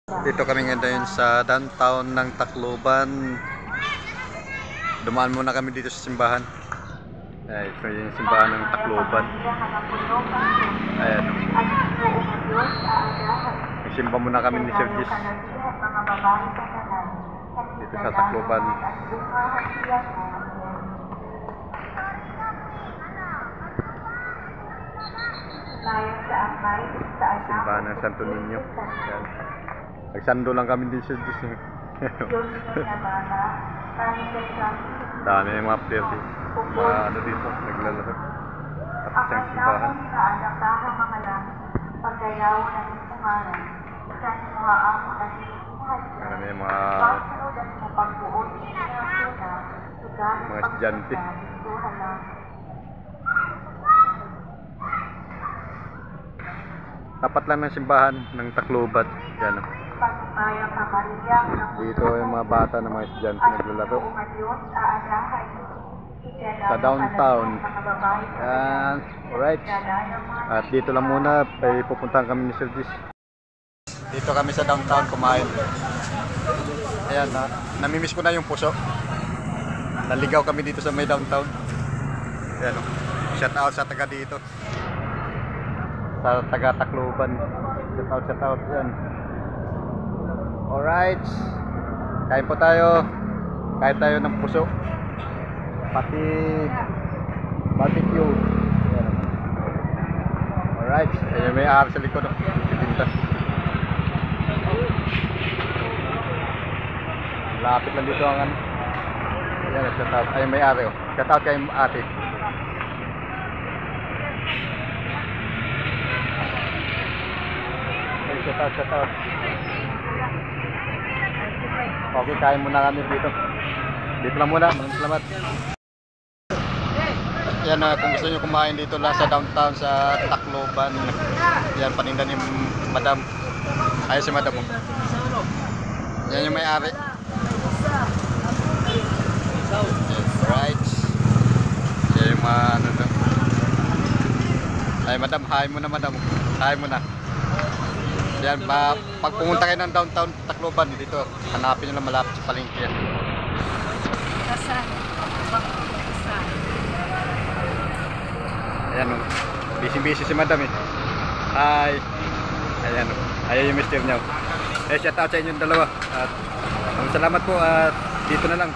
Dito kami ngayon sa downtown ng Tacloban. Dumaan muna kami dito sa simbahan. Ito yung simbahan ng Tacloban. Ayan. Nagsimba muna kami ni Sir Gis dito sa Tacloban. Simbahan ng Santo Niño. Ayan. Nagsando lang kami din Sir Gis. Dami yung mga player dito. Mga ano dito, naglalaro. At isang simbahan. Ano may mga estudyante. Tapat lang ng simbahan ng Tacloban. Yan. Dito yung mga bata ng mga estudyante naglalaro sa downtown. Yan. Alright. At dito lang muna, pupuntahan kami ni Sir Gis. Dito kami sa downtown kumain. Ayan, namimiss ko na yung puso. Naligaw kami dito sa may downtown. Ayan, shout out sa taga dito. Sa taga Tacloban. Shout out yan. Alright. Kain po tayo. Kain tayo ng puso. Pati barbecue. Ayan. Alright. Ayan, may ahar sa likod. Titinta. Lapit lang dito ang ano. Ayan, shout out. Ayan, may ahar. Shout out kay ate. Shout out. Okay, kain muna kami dito. Dito lang muna. Maraming salamat. Yan, kung gusto nyo kumain dito lang sa downtown sa Tacloban. Yan, paninda ni Madam. Ayun si Madam. Yan yung may-ari. Right. Yan yung mga ano to. Ay, Madam, hi mo na, Madam. Hi mo na. Yan, pag pumunta kayo ng downtown Tacloban dito, hanapin nyo lang malapit sa palengke yan. Ayan o, busy si Madam eh. Hi. Ayan o, ayan yung mister nyo. Shout out sa inyong dalawa. At salamat po at dito na lang.